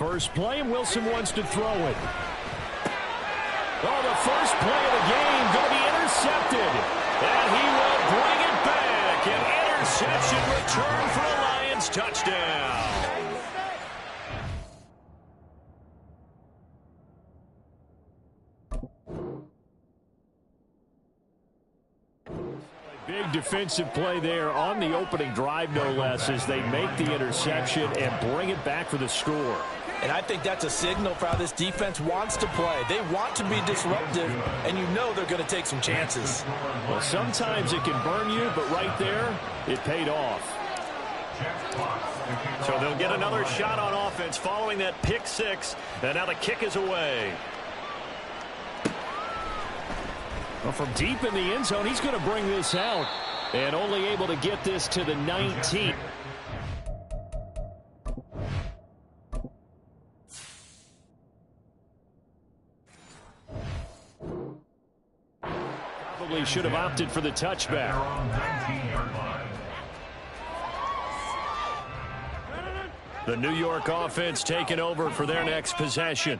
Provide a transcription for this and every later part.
First play, and Wilson wants to throw it. Oh, the first play of the game going to be intercepted. And he will bring it back. An interception return for a Lions touchdown. Big defensive play there on the opening drive, no less, as they make the interception and bring it back for the score. And I think that's a signal for how this defense wants to play. They want to be disruptive, and you know they're going to take some chances. Well, sometimes it can burn you, but right there, it paid off. So they'll get another shot on offense following that pick six, and now the kick is away. Well, from deep in the end zone, he's going to bring this out, and only able to get this to the 19. Probably should have opted for the touchback. The New York offense taking over for their next possession.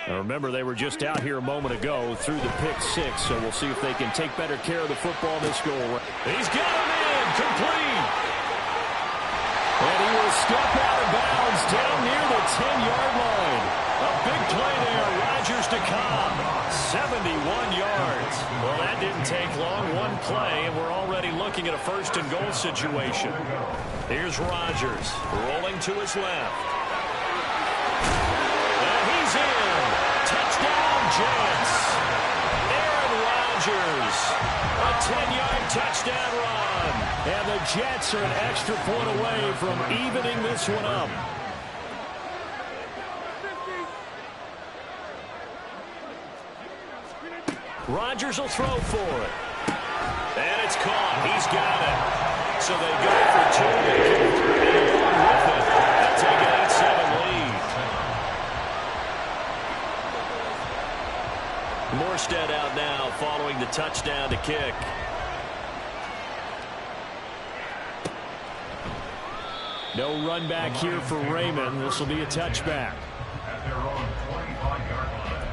Now remember, they were just out here a moment ago through the pick six, so we'll see if they can take better care of the football this goal. He's got him in, complete. And he will step out of bounds down near the 10-yard line. A big play there, Rodgers to Cobb, 71 yards. Well, that didn't take long, one play, and we're already looking at a first and goal situation. Here's Rodgers, rolling to his left. And he's in. Touchdown, Jets. Aaron Rodgers, a 10-yard touchdown run. And the Jets are an extra point away from evening this one up. Rodgers will throw for it. And it's caught. He's got it. So they go for two. And one with it. They'll take an 8-7 lead. Morstead out now following the touchdown to kick. No run back here for Raymond. This will be a touchback. At their own 25-yard line.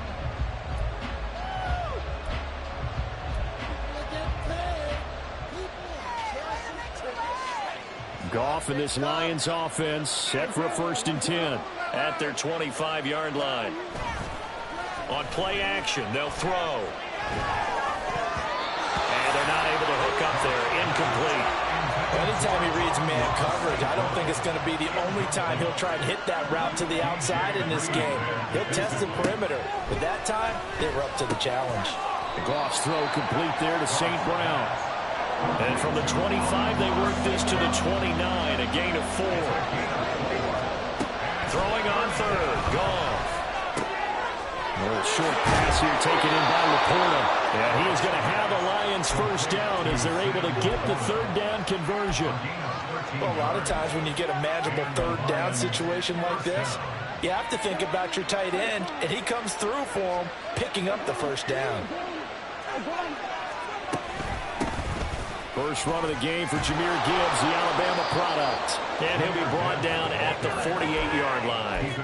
Goff and this Lions offense set for a 1st and 10 at their 25-yard line. On play action, they'll throw. And they're not able to hook up there. Incomplete. Anytime he reads man coverage, I don't think it's going to be the only time he'll try and hit that route to the outside in this game. He'll test the perimeter. But that time, they were up to the challenge. Goff's throw complete there to St. Brown. And from the 25, they work this to the 29, a gain of 4. Throwing on third, Goff. A little short pass here taken in by Laporta. And he is going to have a Lions first down as they're able to get the third down conversion. Well, a lot of times when you get a manageable third down situation like this, you have to think about your tight end, and he comes through for him, picking up the first down. First run of the game for Jahmyr Gibbs, the Alabama product. And he'll be brought down at the 48-yard line.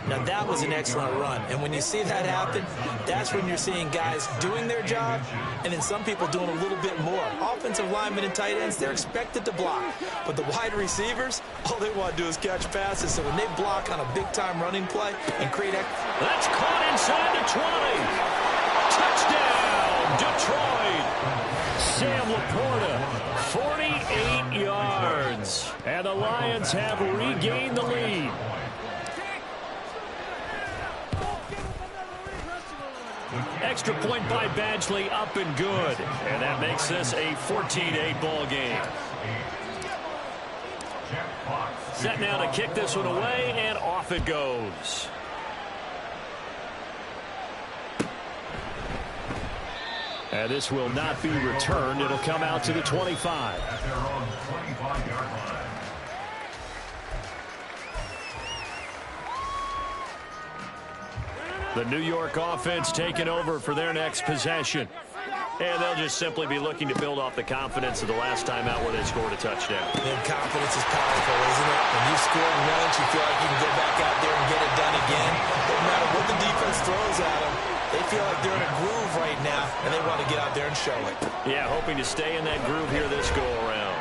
Now, that was an excellent run. And when you see that happen, that's when you're seeing guys doing their job and then some people doing a little bit more. Offensive linemen and tight ends, they're expected to block. But the wide receivers, all they want to do is catch passes. So when they block on a big-time running play and create... That's caught inside the 20. Touchdown, Detroit. Sam Laporta, 48 yards. And the Lions have regained the lead. Extra point by Badgley, up and good. And that makes this a 14-8 ball game. Set now to kick this one away, and off it goes. And this will not be returned. It'll come out to the 25. At their own 25-yard line. The New York offense taking over for their next possession. And they'll just simply be looking to build off the confidence of the last time out where they scored a touchdown. And confidence is powerful, isn't it? When you score once, you feel like you can go back out there and get it done again. No matter what the defense throws at them, they feel like they're in a groove right now, and they want to get out there and show it. Yeah, hoping to stay in that groove here this go-around.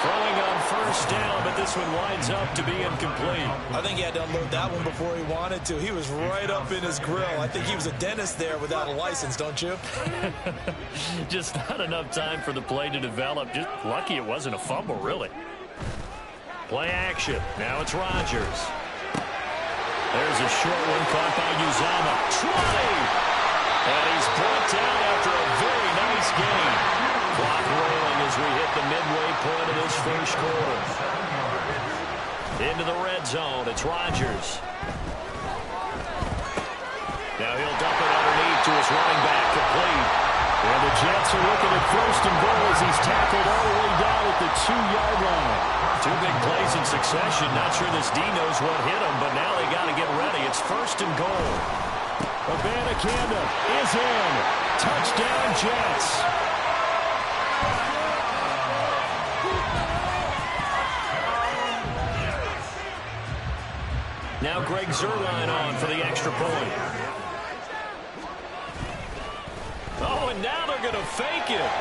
Throwing on first down, but this one winds up to be incomplete. I think he had to unload that one before he wanted to. He was right up in his grill. I think he was a dentist there without a license, don't you? Just not enough time for the play to develop. Just lucky it wasn't a fumble, really. Play action. Now it's Rodgers. There's a short one caught by Uzomah. 20! And he's brought down after a very nice gain. Clock rolling as we hit the midway point of this first quarter. Into the red zone. It's Rodgers. Now he'll dump it underneath to his running back, complete. And the Jets are looking at first and goal as he's tackled all the way down at the 2-yard line. Two big plays in succession. Not sure this D knows what hit him, but now they got to get ready. It's first and goal. Abanikanda is in. Touchdown, Jets. Now Greg Zuerlein on for the extra point. Oh, and now they're going to fake it.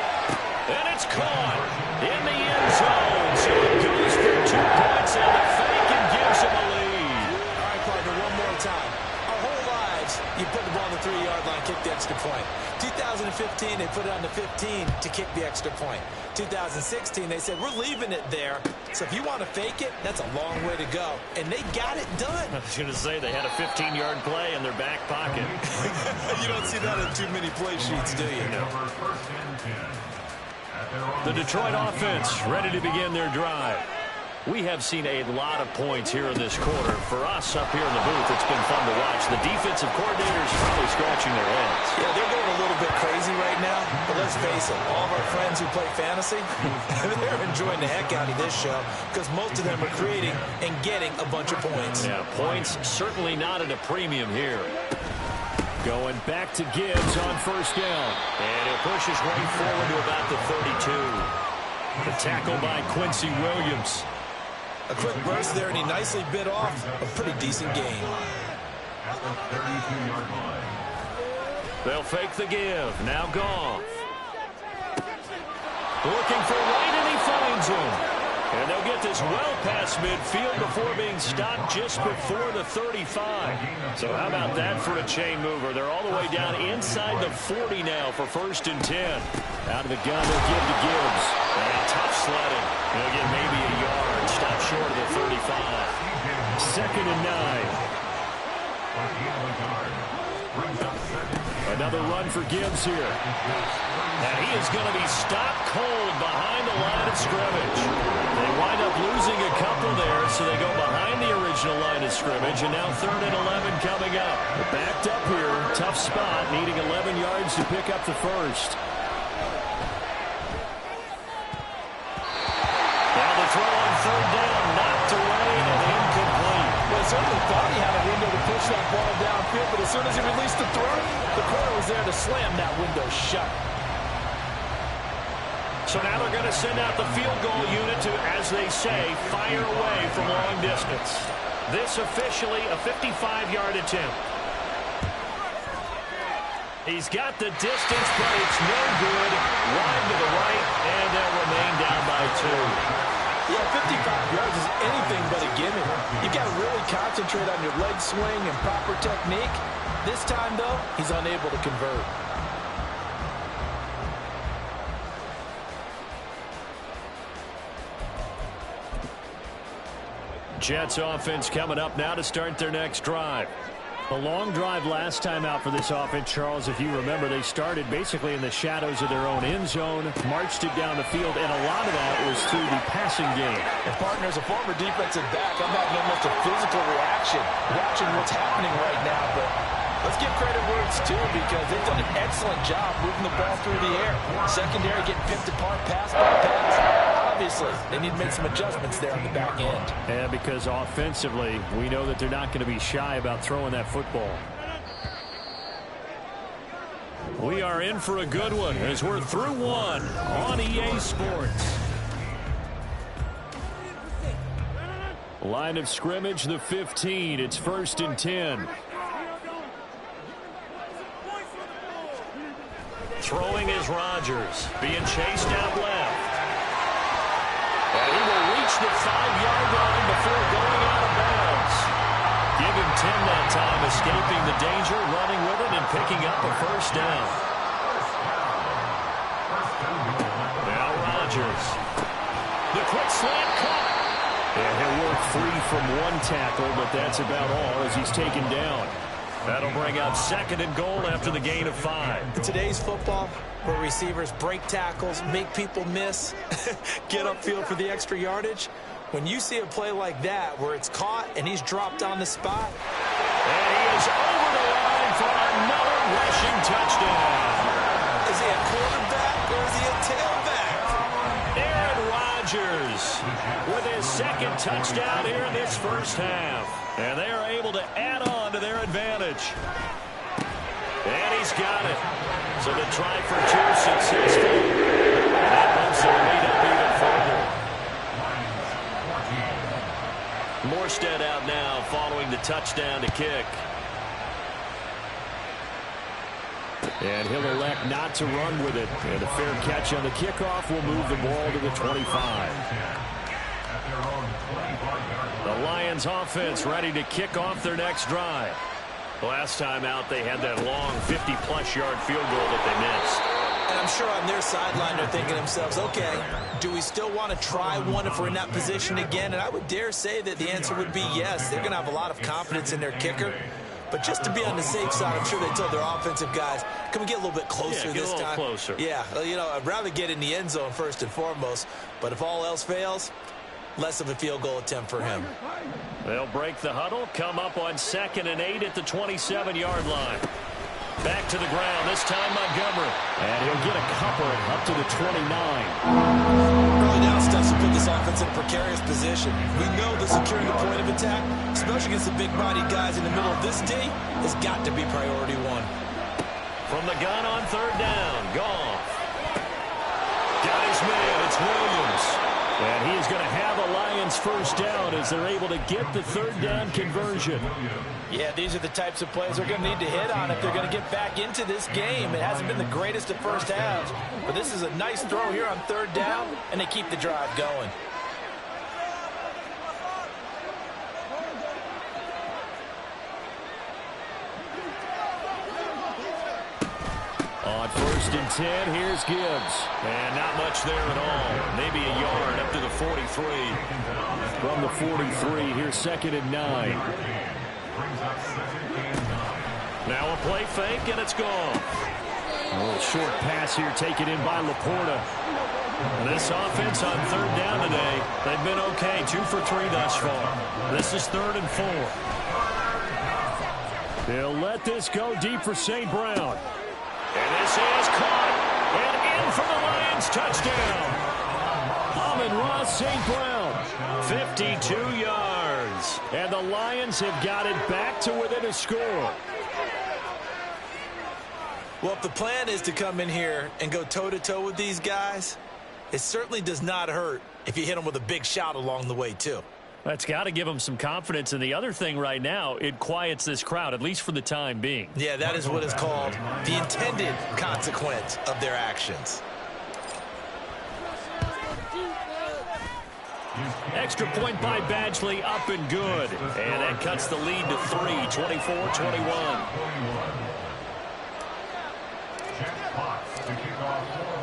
And it's caught in the end zone. So it goes for 2 points, and the fake and gives him a lead. All right, partner, one more time. Our whole lives, you put the ball on the 3-yard line, kick the extra point. 2015, they put it on the 15 to kick the extra point. 2016, they said, we're leaving it there. So if you want to fake it, that's a long way to go. And they got it done. I was going to say they had a 15-yard play in their back pocket. You don't see that in too many play sheets, do you? No. The Detroit offense ready to begin their drive. We have seen a lot of points here in this quarter. For us up here in the booth, it's been fun to watch. The defensive coordinators probably scratching their heads. Yeah, they're going a little bit crazy right now. But let's face it, all of our friends who play fantasy, they're enjoying the heck out of this show because most of them are creating and getting a bunch of points. Yeah, points certainly not at a premium here. Going back to Gibbs on first down. And it pushes right forward to about the 32. The tackle by Quincy Williams. A quick burst there, and he nicely bit off a pretty decent gain. They'll fake the give. Now Goff. Looking for White, and he finds him. And they'll get this well past midfield before being stopped just before the 35. So how about that for a chain mover? They're all the way down inside the 40 now for first and 10. Out of the gun, they'll give to Gibbs. And tough sledding. They'll get maybe a yard. Stop short of the 35. Second and 9. Another run for Gibbs here. And he is going to be stopped cold behind the line of scrimmage. They wind up losing a couple there, so they go behind the original line of scrimmage, and now 3rd and 11 coming up. They're backed up here. Tough spot, needing 11 yards to pick up the first. Now the throw on 3rd down, knocked away and incomplete. Well, certainly thought he had a window to push that ball downfield, but as soon as he released the throw, the corner was there to slam that window shut. So now they're going to send out the field goal unit to, as they say, fire away from long distance. This officially a 55-yard attempt. He's got the distance, but it's no good. Wide to the right, and they'll remain down by 2. Yeah, 55 yards is anything but a gimme. You've got to really concentrate on your leg swing and proper technique. This time, though, he's unable to convert. Jets offense coming up now to start their next drive. A long drive last time out for this offense, Charles. If you remember, they started basically in the shadows of their own end zone, marched it down the field, and a lot of that was through the passing game. And partners, a former defensive back, I'm having almost a physical reaction watching what's happening right now, but let's give credit where it's due because they've done an excellent job moving the ball through the air. Secondary getting picked apart, pass by pass. Obviously, they need to make some adjustments there on the back end. Yeah, because offensively, we know that they're not going to be shy about throwing that football. We are in for a good one as we're through one on EA Sports. Line of scrimmage, the 15. It's 1st and 10. Throwing is Rodgers, being chased out left. And he will reach the 5-yard line before going out of bounds. Give him 10 that time, escaping the danger, running with it, and picking up a first down. Now Rodgers. The quick slant caught. And he'll work free from one tackle, but that's about all as he's taken down. That'll bring up 2nd and goal after the gain of 5. In today's football, where receivers break tackles, make people miss, get upfield for the extra yardage, when you see a play like that where it's caught and he's dropped on the spot. And he is over the line for another rushing touchdown. Is he a quarterback or is he a tailback? Aaron Rodgers with his 2nd touchdown here in this first half. And they are able to add on to their advantage. And he's got it. So the try for 2 successful. And that moves their lead up even further. Morstead out now following the touchdown to kick. And he'll elect not to run with it. And a fair catch on the kickoff will move the ball to the 25. The Lions offense ready to kick off their next drive. Last time out, they had that long 50-plus yard field goal that they missed. And I'm sure on their sideline they're thinking to themselves, okay, do we still want to try one if we're in that position again? And I would dare say that the answer would be yes. They're going to have a lot of confidence in their kicker. But just to be on the safe side, I'm sure they told their offensive guys, can we get a little bit closer this time? Closer. Yeah, you know, I'd rather get in the end zone first and foremost. But if all else fails, less of a field goal attempt for him. They'll break the huddle, come up on 2nd and 8 at the 27-yard line. Back to the ground, this time Montgomery. And he'll get a couple up to the 29. Early down steps to put this offense in a precarious position. We know that securing the point of attack, especially against the big-bodied guys in the middle of this D, has got to be priority one. From the gun on 3rd down, Goff. Got his man, it's Williams. And he is going to have a Lions first down as they're able to get the 3rd down conversion. Yeah, these are the types of plays they're going to need to hit on if they're going to get back into this game. It hasn't been the greatest of first halves, but this is a nice throw here on 3rd down, and they keep the drive going. On 1st and 10, here's Gibbs. And not much there at all. Maybe a yard up to the 43. From the 43, here's 2nd and 9. Now a play fake, and it's gone. A little short pass here taken in by Laporta. This offense on 3rd down today, they've been okay. 2 for 3 thus far. This is 3rd and 4. They'll let this go deep for St. Brown. And this is caught and in for the Lions touchdown. Amon-Ra St. Brown, 52 yards. And the Lions have got it back to within a score. Well, if the plan is to come in here and go toe-to-toe with these guys, it certainly does not hurt if you hit them with a big shot along the way, too. That's got to give them some confidence. And the other thing right now, it quiets this crowd, at least for the time being. Yeah, that is what is called the intended consequence of their actions. Extra point by Badgley, up and good. And that cuts the lead to 3, 24-21.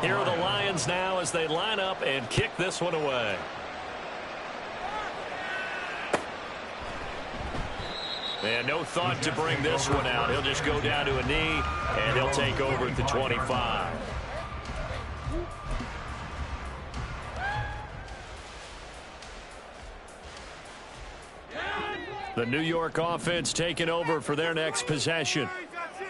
Here are the Lions now as they line up and kick this one away. And no thought to bring this one out. He'll just go down to a knee, and he'll take over at the 25. The New York offense taking over for their next possession.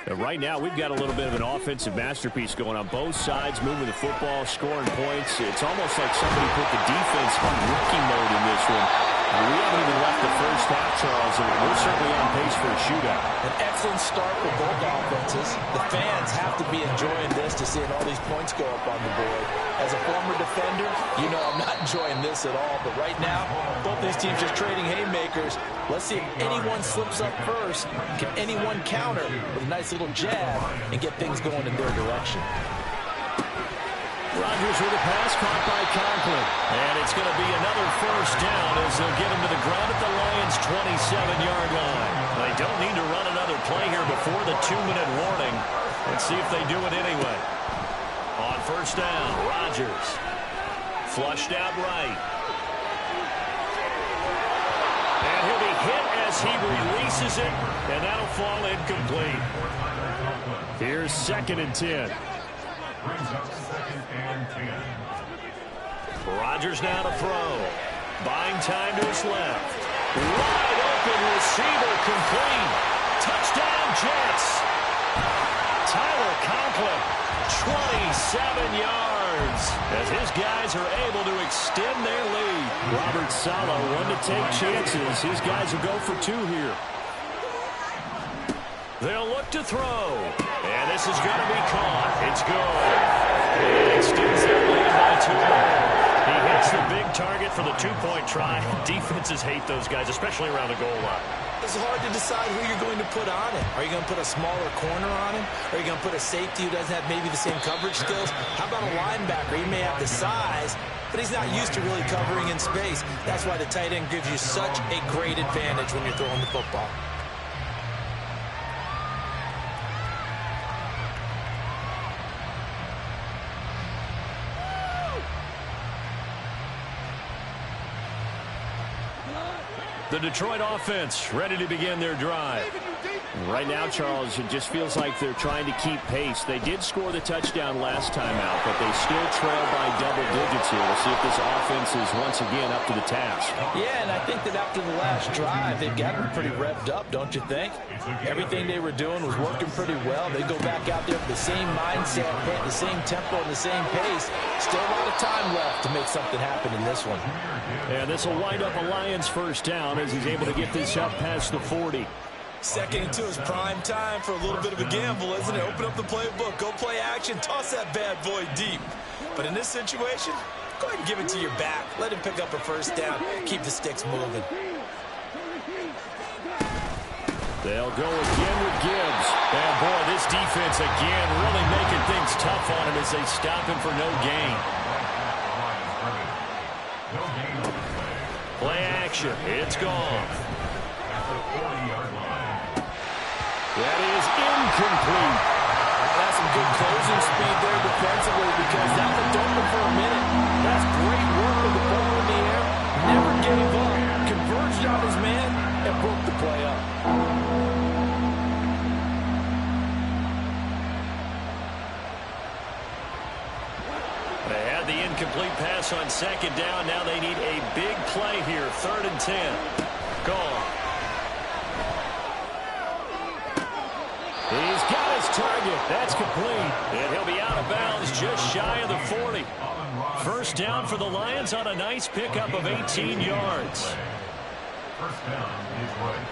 And right now, we've got a little bit of an offensive masterpiece going on both sides, moving the football, scoring points. It's almost like somebody put the defense on rookie mode in this one. We haven't even left the first half, Charles, and we're certainly on pace for a shootout. An excellent start for both offenses. The fans have have to be enjoying this to seeing all these points go up on the board. As a former defender, you know I'm not enjoying this at all. But right now, both these teams just trading haymakers. Let's see if anyone slips up first. Can anyone counter with a nice little jab and get things going in their direction? Rodgers with a pass caught by Conklin. And it's going to be another first down as they'll get him to the ground at the Lions' 27-yard line. They don't need to run another play here before the 2-minute warning. Let's see if they do it anyway. On first down, Rodgers. Flushed out right. And he'll be hit as he releases it, and that'll fall incomplete. Here's 2nd and 10. Brings up 2nd and 10. Rodgers now to throw. Buying time to his left. Wide open receiver complete. Touchdown Jets. Tyler Conklin, 27 yards. As his guys are able to extend their lead. Robert Saleh, one to take chances. His guys will go for 2 here. They'll look to throw. And this is going to be caught. It's good. It extends their lead by 2 more. He hits the big target for the 2-point try. Defenses hate those guys, especially around the goal line. It's hard to decide who you're going to put on it. Are you going to put a smaller corner on him? Are you going to put a safety who doesn't have maybe the same coverage skills? How about a linebacker? He may have the size, but he's not used to really covering in space. That's why the tight end gives you such a great advantage when you're throwing the football. The Detroit offense ready to begin their drive. Right now, Charles, it just feels like they're trying to keep pace. They did score the touchdown last time out, but they still trail by double digits here. We'll see if this offense is once again up to the task. Yeah, and I think that after the last drive, they've got them pretty revved up, don't you think? Everything they were doing was working pretty well. They go back out there with the same mindset, the same tempo, and the same pace. Still a lot of time left to make something happen in this one. And this will wind up a Lions first down as he's able to get this up past the 40. 2nd and 2 is prime time for a little bit of a gamble, isn't it? Open up the playbook, go play action, toss that bad boy deep. But in this situation, go ahead and give it to your back. Let him pick up a first down, keep the sticks moving. They'll go again with Gibbs. And boy, this defense again really making things tough on him as they stop him for no gain. Play action, it's gone. That is incomplete. That's some good closing speed there defensively because that looked open for a minute. That's great work with the ball in the air. Never gave up. Converged on his man and broke the play up. They had the incomplete pass on 2nd down. Now they need a big play here. 3rd and 10. Gone. He's got his target. That's complete. And he'll be out of bounds just shy of the 40. First down for the Lions on a nice pickup of 18 yards. First down is right.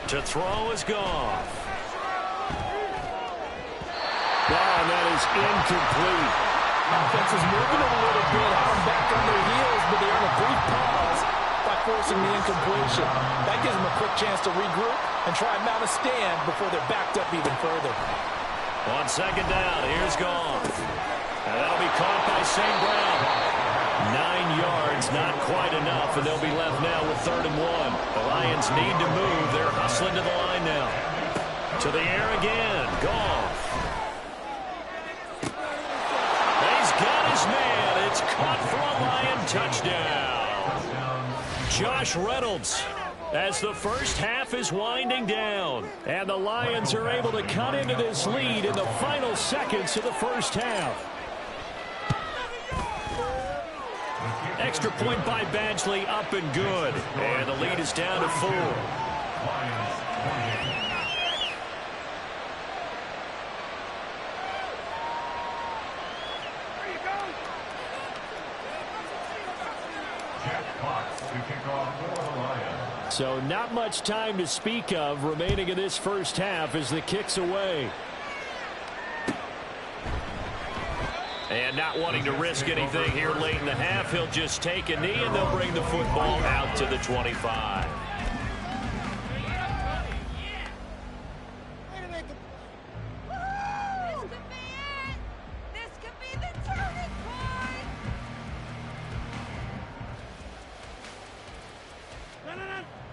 To throw is Goff. And that is incomplete. Offense is moving it a little bit, out and back on their heels, but they're on a brief pause by forcing the incompletion. That gives them a quick chance to regroup and try and mount a stand before they're backed up even further. On 2nd down, here's Goff. And that'll be caught by St. Brown. 9 yards, not quite enough, and they'll be left now with 3rd and 1. The Lions need to move. They're hustling to the line now. To the air again, Goff. He's got his man. It's caught for a Lion touchdown. Josh Reynolds, as the first half is winding down. And the Lions are able to cut into this lead in the final seconds of the first half. Extra point by Badgley, up and good. And the lead is down to 4. So not much time to speak of remaining in this first half as the kick's away. And not wanting to risk anything here late in the half, he'll just take a knee, and they'll bring the football out to the 25.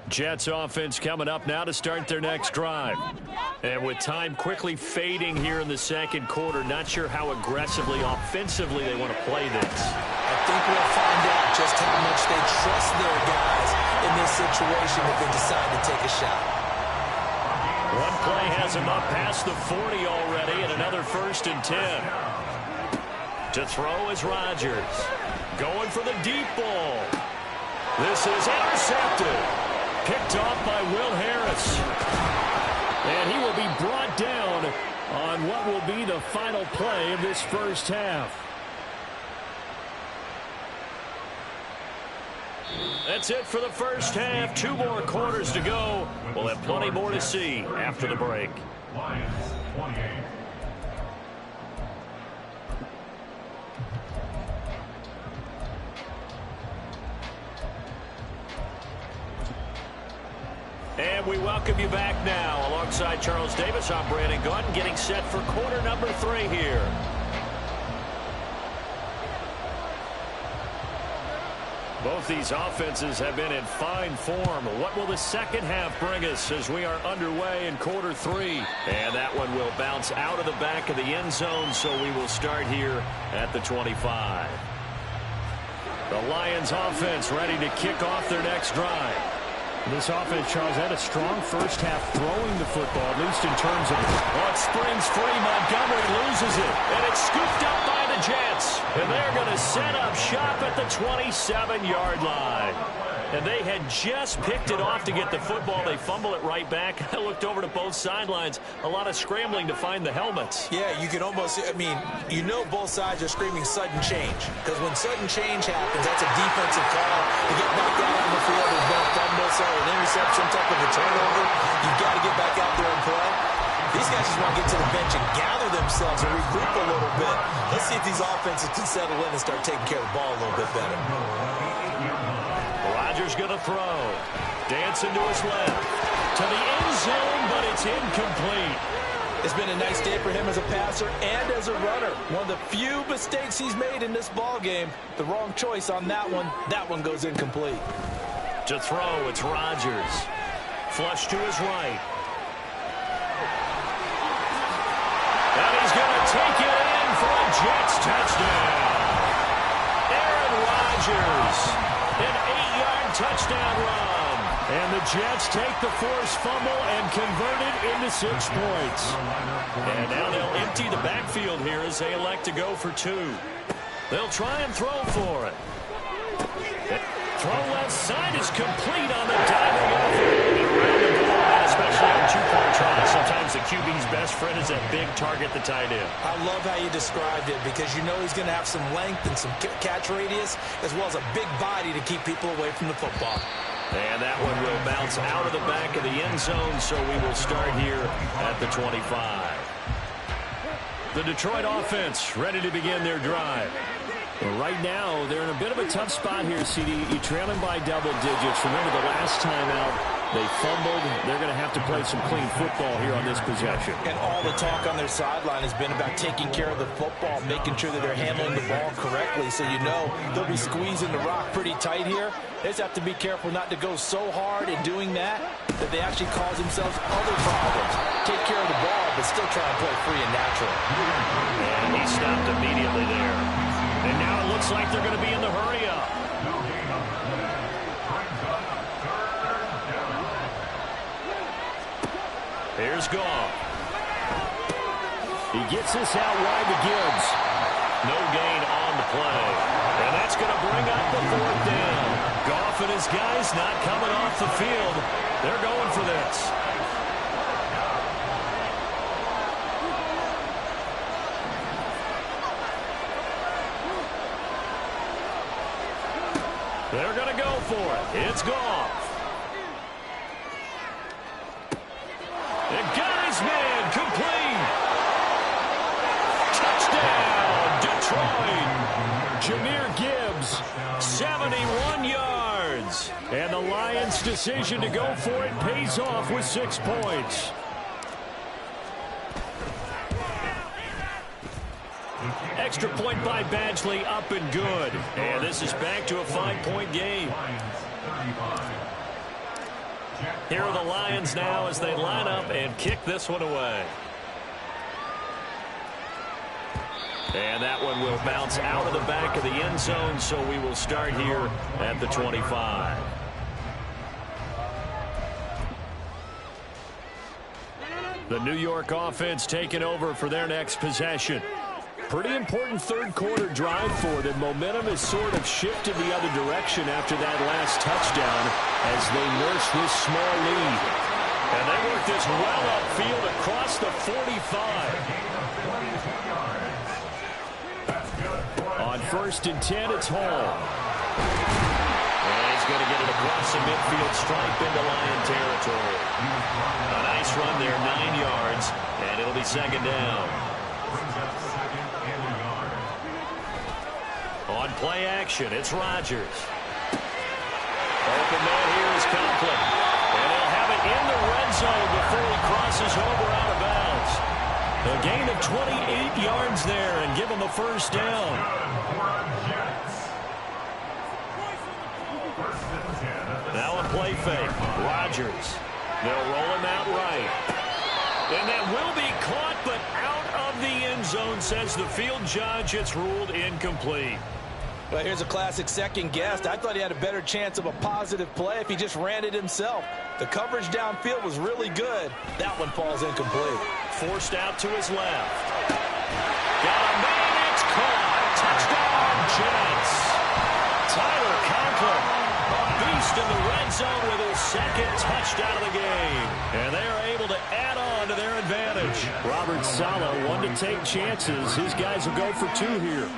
Jets offense coming up now to start their next drive. And with time quickly fading here in the second quarter, not sure how aggressively, offensively they want to play this. I think we'll find out just how much they trust their guys in this situation if they decide to take a shot. One play has him up past the 40 already, and another 1st and 10. To throw is Rodgers. Going for the deep ball. This is intercepted. Picked off by Will Harris. And he will be brought down on what will be the final play of this first half. That's it for the first half. 2 more quarters to go. We'll have plenty more to see after the break. Lions 28. And we welcome you back now. Alongside Charles Davis, I'm Brandon Gunn, getting set for quarter number 3 here. Both these offenses have been in fine form. What will the second half bring us as we are underway in quarter 3? And that one will bounce out of the back of the end zone, so we will start here at the 25. The Lions offense ready to kick off their next drive. This offense, Charles, had a strong first half throwing the football, at least in terms of... It springs free. Montgomery loses it. And it's scooped up by the Jets. And they're going to set up shop at the 27-yard line. And they had just picked it off to get the football. They fumble it right back. I looked over to both sidelines. A lot of scrambling to find the helmets. Yeah, you can almost, I mean, you know both sides are screaming sudden change. Because when sudden change happens, that's a defensive call. You get knocked out on the field, there's no fumble, so an interception, some type of a turnover. You've got to get back out there and play. These guys just want to get to the bench and gather themselves and regroup a little bit. Let's see if these offenses can settle in and start taking care of the ball a little bit better. Rodgers going to throw. Dancing to his left. To the end zone, but it's incomplete. It's been a nice day for him as a passer and as a runner. One of the few mistakes he's made in this ball game. The wrong choice on that one. That one goes incomplete. To throw, it's Rodgers. Flush to his right. And he's going to take it in for a Jets touchdown. Aaron Rodgers. An 8-yard touchdown run. And the Jets take the forced fumble and convert it into 6 points. And now they'll empty the backfield here as they elect to go for 2. They'll try and throw for it. Throw left side is complete on the diving effort. Around the goal, especially on 2-point tries. Sometimes the QB's best friend is that big target, the tight end. I love how you described it because you know he's going to have some length and some catch radius as well as a big body to keep people away from the football. And that one will bounce out of the back of the end zone, so we will start here at the 25. The Detroit offense ready to begin their drive. Well, right now, they're in a bit of a tough spot here, CD. You're trailing by double digits. Remember the last time out, they fumbled. They're going to have to play some clean football here on this possession. And all the talk on their sideline has been about taking care of the football, making sure that they're handling the ball correctly. So you know they'll be squeezing the rock pretty tight here. They just have to be careful not to go so hard in doing that they actually cause themselves other problems. Take care of the ball, but still try and play free and natural. And he stopped immediately there. And now it looks like they're going to be in the hurry-up. Here's Goff. He gets this out wide to Gibbs. No gain on the play. And that's going to bring up the 4th down. Goff and his guys not coming off the field. They're going for this. They're going to go for it. It's Goff. And got his man complete. Touchdown, Detroit. Jahmyr Gibbs, 71 yards. And the Lions' decision to go for it pays off with 6 points. Extra point by Badgley, up and good. And this is back to a 5-point game. Here are the Lions now as they line up and kick this one away. And that one will bounce out of the back of the end zone, so we will start here at the 25. The New York offense taking over for their next possession. Pretty important third quarter drive for them. Momentum has sort of shifted the other direction after that last touchdown as they nurse this small lead. And they work this well upfield across the 45. On 1st and 10, it's Hall. And he's going to get it across the midfield stripe into Lion territory. A nice run there, 9 yards, and it'll be second down. On play action, it's Rodgers. Open man here is Conklin. And he'll have it in the red zone before he crosses over out of bounds. A gain of 28 yards there and give him a first down. Now a play fake. Rodgers. They'll roll him out right. And that will be caught, but out of the end zone, says the field judge. It's ruled incomplete. Well, here's a classic second guess. I thought he had a better chance of a positive play if he just ran it himself. The coverage downfield was really good. That one falls incomplete. Forced out to his left. Got a man, it's caught. Touchdown, Jets. Tyler Conklin, a beast in the red zone with his second touchdown of the game. And they are able to add on to their advantage. Robert Saleh, one to take chances. His guys will go for 2 here.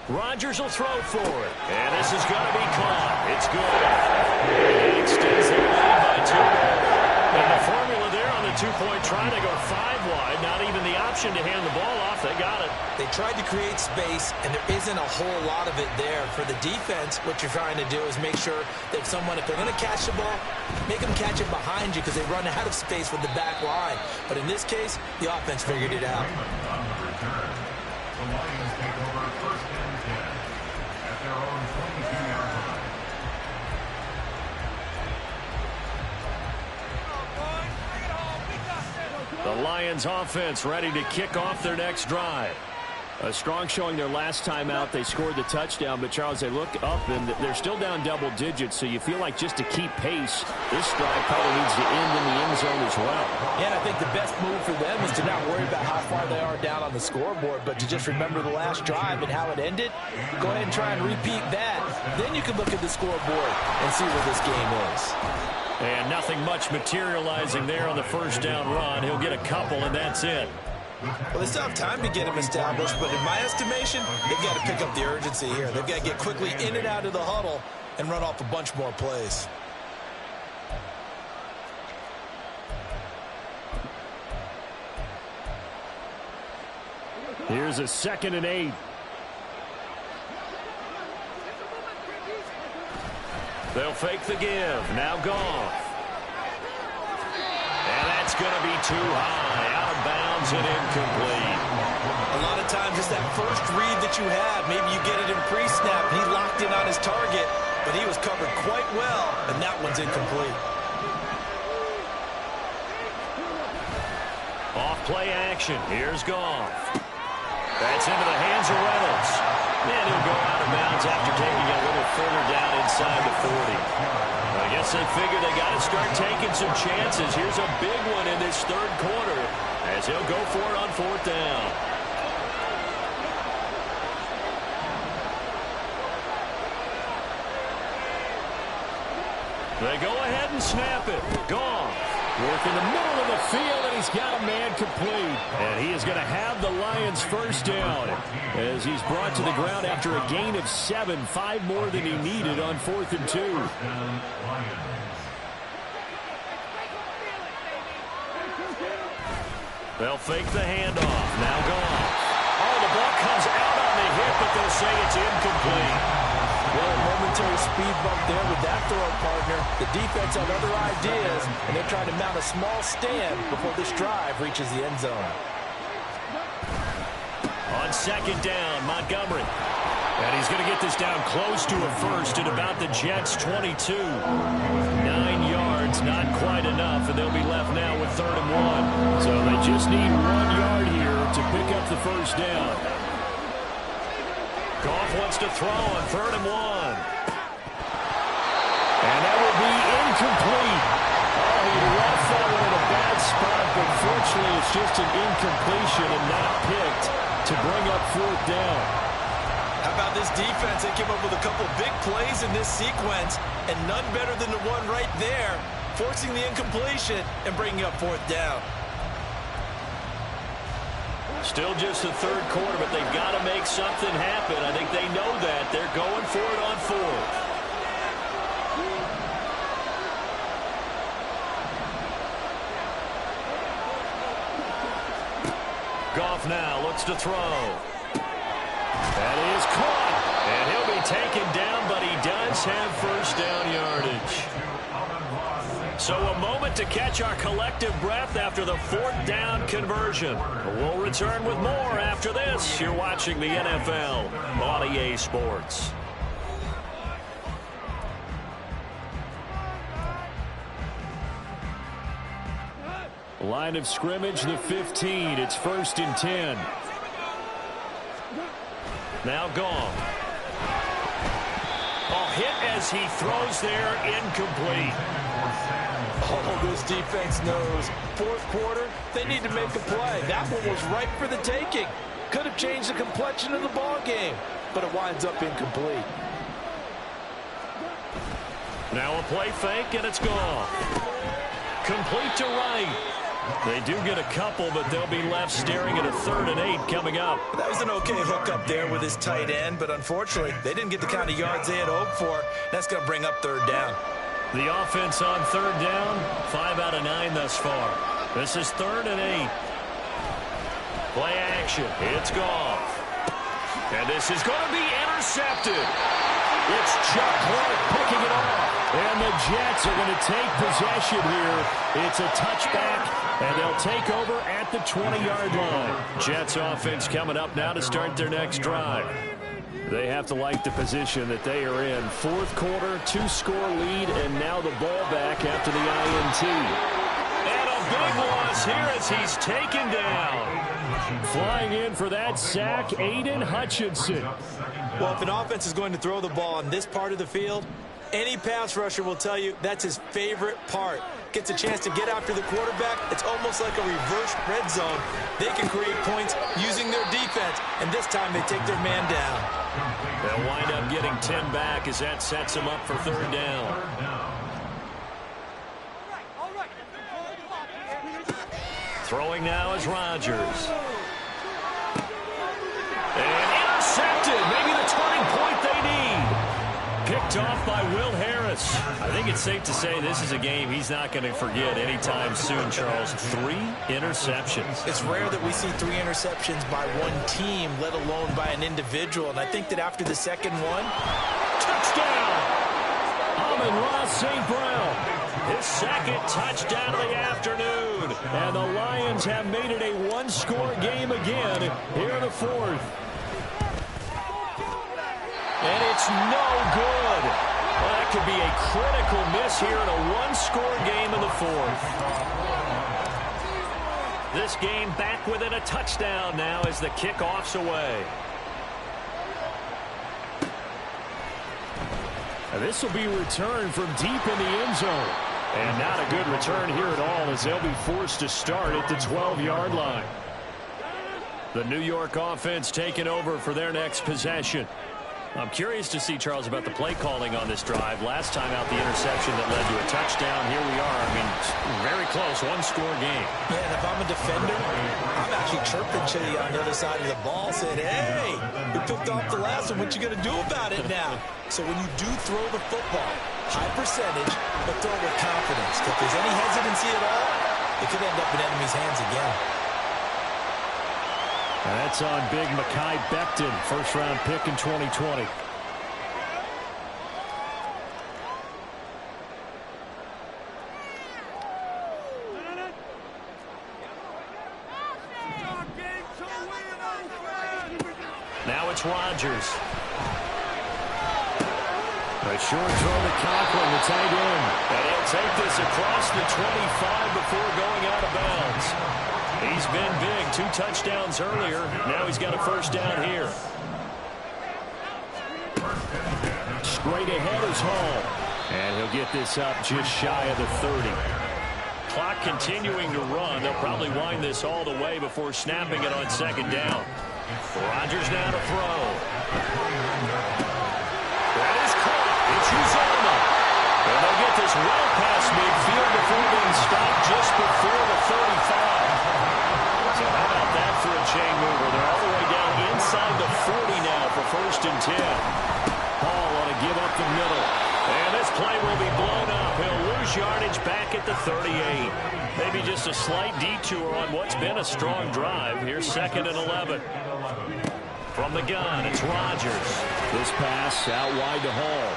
Rodgers will throw for it. And this is going to be caught. It's good. And it extends their lead by 2 more. And the formula there on the 2-point try, they go 5 wide. Not even the option to hand the ball off. They got it. They tried to create space, and there isn't a whole lot of it there. For the defense, what you're trying to do is make sure that if they're going to catch the ball, make them catch it behind you because they run out of space with the back line. But in this case, the offense figured it out. The Lions take over 1st and 10 at their own 22-yard line. The Lions offense ready to kick off their next drive. A strong showing their last time out. They scored the touchdown, but Charles, they look up and they're still down double digits, so you feel like just to keep pace, this drive probably needs to end in the end zone as well. Yeah, and I think the best move for them is to not worry about how far they are down on the scoreboard, but to just remember the last drive and how it ended. Go ahead and try and repeat that. Then you can look at the scoreboard and see where this game is. And nothing much materializing there on the first down run. He'll get a couple, and that's it. Well, they still have time to get him established, but in my estimation, they've got to pick up the urgency here. They've got to get quickly in and out of the huddle and run off a bunch more plays. Here's a 2nd and 8. They'll fake the give. Now Goff. And that's going to be too high. Out of bounds and incomplete. A lot of times it's that first read that you have. Maybe you get it in pre-snap. He locked in on his target, but he was covered quite well, and that one's incomplete. Off play action. Here's Goff. That's into the hands of Reynolds. And he'll go out of bounds after taking it a little further down inside the 40. I guess they figure they got to start taking some chances. Here's a big one in this third quarter as he'll go for it on 4th down. They go ahead and snap it. Goff. Work in the middle of the field, and he's got a man complete. And he is going to have the Lions first down as he's brought to the ground after a gain of 7, 5 more than he needed on 4th and 2. They'll fake the handoff. Now Goff. Oh, the ball comes out on the hip, and but they'll say it's incomplete. Well, a momentary speed bump there with that throw partner. The defense had other ideas, and they're trying to mount a small stand before this drive reaches the end zone. On second down, Montgomery. And he's going to get this down close to a first at about the Jets' 22. 9 yards, not quite enough, and they'll be left now with 3rd and 1. So they just need 1 yard here to pick up the first down. Goff wants to throw on 3rd and 1. And that will be incomplete. Oh, he left that one in a bad spot, but fortunately it's just an incompletion and not picked to bring up 4th down. How about this defense? They came up with a couple big plays in this sequence, and none better than the one right there, forcing the incompletion and bringing up 4th down. Still just the 3rd quarter, but they've got to make something happen. I think they know that. They're going for it on 4th. Goff now looks to throw. That is caught. And he'll be taken down, but he does have first down yardage. So a moment to catch our collective breath after the 4th down conversion. We'll return with more after this. You're watching the NFL on EA Sports. Line of scrimmage, the 15. It's 1st and 10. Now gone. Oh, hit as he throws there, incomplete. Oh, this defense knows. 4th quarter, they need to make a play. That one was ripe for the taking. Could have changed the complexion of the ball game, but it winds up incomplete. Now a play fake, and it's gone. Complete to right. They do get a couple, but they'll be left staring at a 3rd and 8 coming up. That was an okay hookup there with his tight end, but unfortunately, they didn't get the kind of yards they had hoped for. That's going to bring up 3rd down. The offense on 3rd down, 5 out of 9 thus far. This is 3rd and 8. Play action. It's Goff. And this is going to be intercepted. It's Chuck Clark picking it off. And the Jets are going to take possession here. It's a touchback, and they'll take over at the 20-yard line. Jets offense coming up now to start their next drive. They have to like the position that they are in. 4th quarter, 2-score lead, and now the ball back after the INT. And a big loss here as he's taken down. Flying in for that sack, Aiden Hutchinson. Well, if an offense is going to throw the ball on this part of the field, any pass rusher will tell you that's his favorite part. Gets a chance to get after the quarterback. It's almost like a reverse red zone. They can create points using their defense, and this time they take their man down. They'll wind up getting 10 back as that sets them up for 3rd down. Throwing now is Rodgers. And intercepted. Maybe the turning point they need. Picked off by Will Harris. I think it's safe to say this is a game he's not going to forget anytime soon, Charles. 3 interceptions. It's rare that we see 3 interceptions by one team, let alone by an individual. And I think that after the second one, touchdown! Amon-Ra St. Brown. His 2nd touchdown of the afternoon. And the Lions have made it a 1-score game again here in the 4th. And it's no good. Well, that could be a critical miss here in a 1-score game in the 4th. This game back within a touchdown now as the kickoff's away. And this will be returned from deep in the end zone. And not a good return here at all as they'll be forced to start at the 12-yard line. The New York offense taking over for their next possession. I'm curious to see, Charles, about the play calling on this drive. Last time out, the interception that led to a touchdown. Here we are. I mean, very close, 1-score game. Yeah, and if I'm a defender, I'm actually chirping Chitty on the other side of the ball, saying, hey, we picked off the last one. What you going to do about it now? So when you do throw the football, high percentage, but throw with confidence. If there's any hesitancy at all, it could end up in enemy's hands again. That's on big Mekhi Becton, first-round pick in 2020. Now it's Rodgers. A short throw to Conklin, the tight end. And he'll take this across the 25 before going out of bounds. He's been big. 2 touchdowns earlier. Now he's got a first down here. Straight ahead is Hall. And he'll get this up just shy of the 30. Clock continuing to run. They'll probably wind this all the way before snapping it on second down. Rodgers now to throw. That is caught. It's Uzomah. And they'll get this well past midfield before being stopped just before the 35. So how about that for a chain mover? They're all the way down inside the 40 now for 1st and 10. Hall want to give up the middle. And this play will be blown up. He'll lose yardage back at the 38. Maybe just a slight detour on what's been a strong drive. Here's 2nd and 11. From the gun, it's Rodgers. This pass out wide to Hall.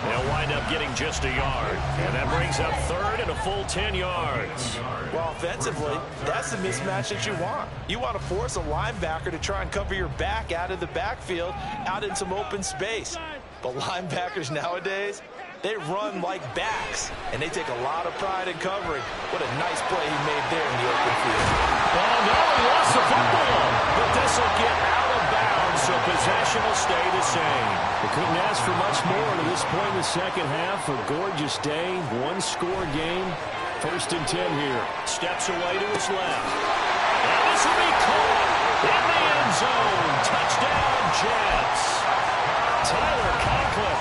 They'll wind up getting just a yard. And that brings up 3rd and a full 10 yards. Well, offensively, that's the mismatch that you want. You want to force a linebacker to try and cover your back out of the backfield, out in some open space. But linebackers nowadays, they run like backs, and they take a lot of pride in covering. What a nice play he made there in the open field. Oh, no, he lost the football. But this will get out of bounds, so possession will stay the same. They couldn't ask for much more to this point in the second half. A gorgeous day, 1-score game. 1st and 10 here. Steps away to his left. And this will be caught in the end zone. Touchdown, Jets. Tyler Conklin,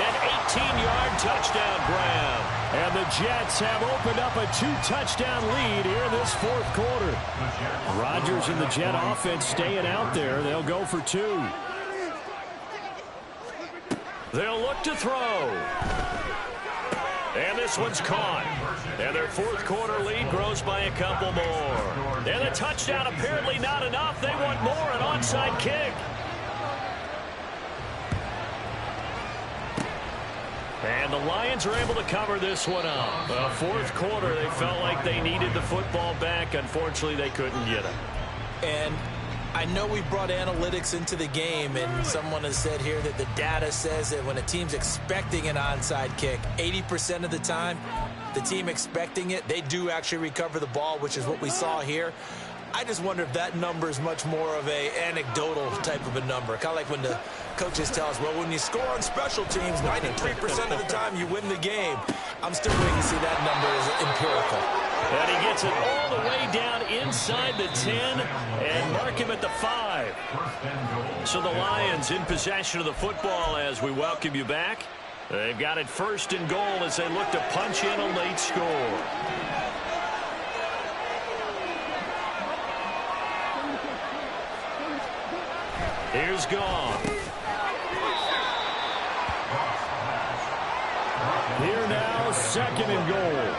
an 18-yard touchdown grab. And the Jets have opened up a 2-touchdown lead here in this 4th quarter. Rodgers and the Jet offense staying out there. They'll go for 2. They'll look to throw. And this one's caught. And their 4th quarter lead grows by a couple more. And the touchdown apparently not enough. They want more, an onside kick. And the Lions are able to cover this one up. 4th quarter, they felt like they needed the football back. Unfortunately, they couldn't get it. And I know we brought analytics into the game, and someone has said here that the data says that when a team's expecting an onside kick, 80% of the time, the team expecting it, they do actually recover the ball, which is what we saw here. I just wonder if that number is much more of a anecdotal type of a number. Kind of like when the coaches tell us, well, when you score on special teams, 93% of the time you win the game. I'm still waiting to see that number as empirical. And he gets it all the way down inside the 10 and mark him at the 5. So the Lions in possession of the football as we welcome you back. They've got it 1st and goal as they look to punch in a late score. Here's Goff. Here now, 2nd and goal.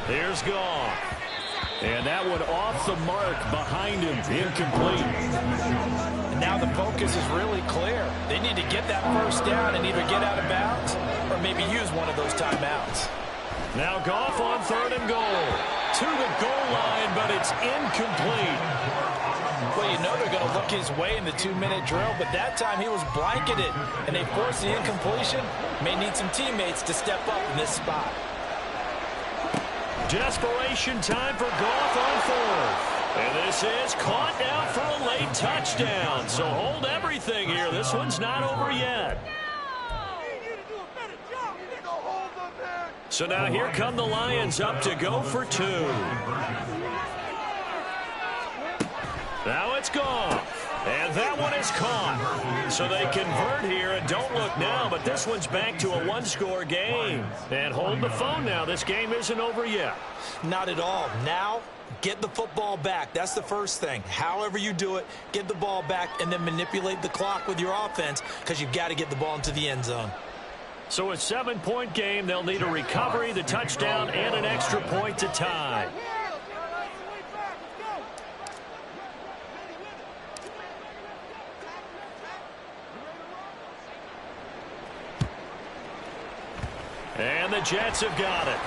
Here's Goff. And that one off the mark behind him, incomplete. And now the focus is really clear. They need to get that first down and either get out of bounds or maybe use one of those timeouts. Now Goff on 3rd and goal. To the goal line, but it's incomplete. Well, you know they're going to look his way in the 2-minute drill, but that time he was blanketed, and they forced the incompletion. May need some teammates to step up in this spot. Desperation time for Goff on 4th. And this is caught now for a late touchdown. So hold everything here. This one's not over yet. So now here come the Lions up to go for 2. Now it's Goff. And that one is caught. So they convert here and don't look now, but this one's back to a 1-score game. And hold the phone now. This game isn't over yet. Not at all. Now, get the football back. That's the first thing. However you do it, get the ball back and then manipulate the clock with your offense because you've got to get the ball into the end zone. So a 7-point game. They'll need a recovery, the touchdown, and an extra point to tie. And the Jets have got it.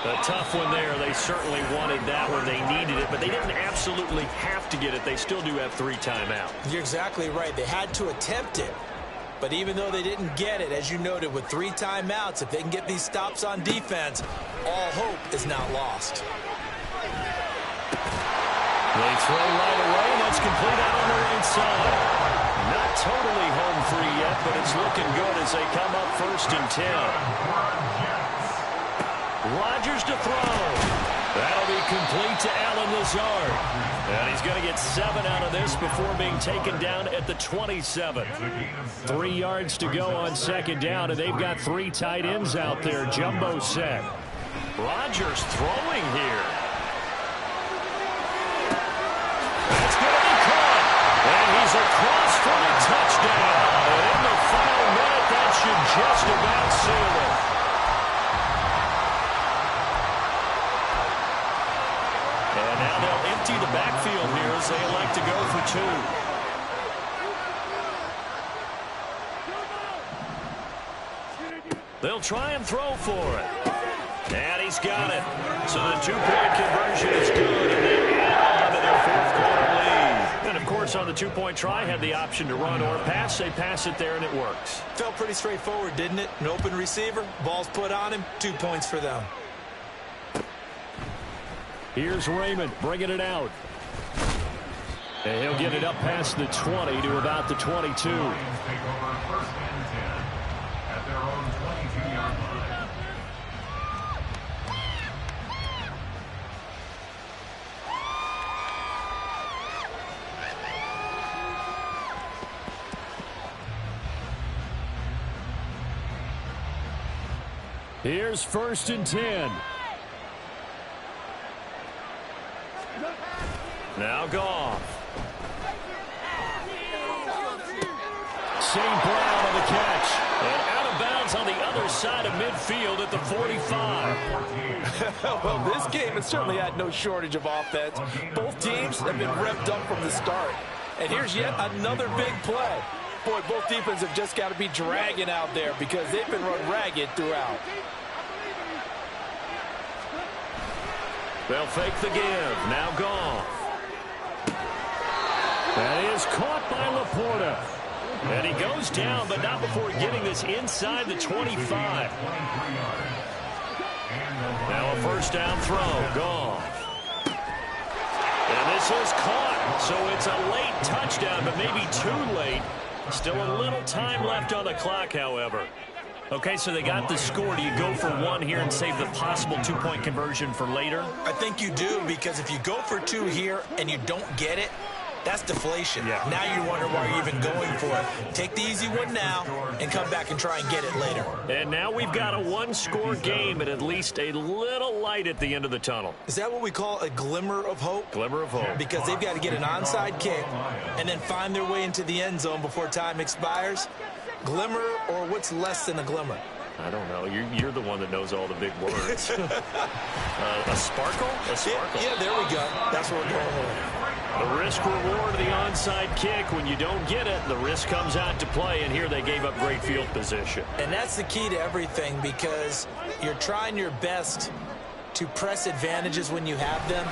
A tough one there. They certainly wanted that one. They needed it, but they didn't absolutely have to get it. They still do have 3 timeouts. You're exactly right. They had to attempt it. But even though they didn't get it, as you noted, with 3 timeouts, if they can get these stops on defense, all hope is not lost. They throw right away, and that's complete out on the right side. Not totally home free yet, but it's looking good as they come up 1st and 10. Rodgers to throw. That'll be complete to Allen Lazard. And he's going to get 7 out of this before being taken down at the 27. 3 yards to go on 2nd down, and they've got 3 tight ends out there. Jumbo set. Rodgers throwing here. That's going to be caught. And he's across for a touchdown. And in the final minute, that should just about seal it. And now they'll empty the backfield here as they elect to go for 2. They'll try and throw for it. And he's got it. So the 2-point conversion is good, and they add on to their 4th quarter lead. And, of course, on the 2-point try, had the option to run or pass. They pass it there, and it works. Felt pretty straightforward, didn't it? An open receiver, ball's put on him, 2 points for them. Here's Raymond bringing it out. And he'll get it up past the 20 to about the 22. Lions take over 1st and 10 at their own 22-yard line. Here's 1st and 10. Now Goff. St. Brown on the catch. And out of bounds on the other side of midfield at the 45. Well, this game has certainly had no shortage of offense. Both teams have been revved up from the start. And here's yet another big play. Boy, both defenses have just got to be dragging out there because they've been run ragged throughout. They'll fake the give. Now Goff. That is caught by Laporta. And he goes down, but not before getting this inside the 25. Now a 1st down throw. Goff. And this is caught. So it's a late touchdown, but maybe too late. Still a little time left on the clock, however. Okay, so they got the score. Do you go for 1 here and save the possible 2-point conversion for later? I think you do, because if you go for 2 here and you don't get it, that's deflation. Yeah. Now you wonder why you're even going for it. Take the easy one now and come back and try and get it later. And now we've got a 1-score game and at least a little light at the end of the tunnel. Is that what we call a glimmer of hope? Glimmer of hope. Because they've got to get an onside kick and then find their way into the end zone before time expires. Glimmer, or what's less than a glimmer? I don't know. You're the one that knows all the big words. A sparkle? A sparkle. Yeah, there we go. That's what we're going with. The risk-reward of the onside kick. When you don't get it, the risk comes out to play, and here they gave up great field position. And that's the key to everything, because you're trying your best to press advantages when you have them,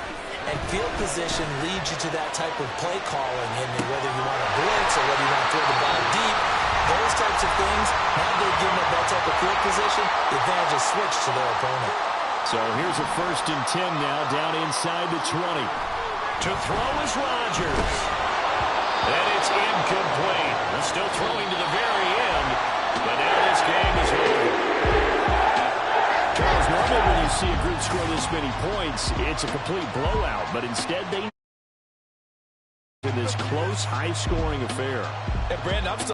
and field position leads you to that type of play calling, and whether you want to blitz or whether you want to throw the ball deep, those types of things, now they're giving up that type of field position, the advantage is switched to their opponent. So here's a 1st and 10 now, down inside the 20. To throw is Rodgers. And it's incomplete. They're still throwing to the very end, but now this game is over. Charles, normally when you see a group score this many points, it's a complete blowout, but instead they in this close, high-scoring affair. And Brandon, I'm still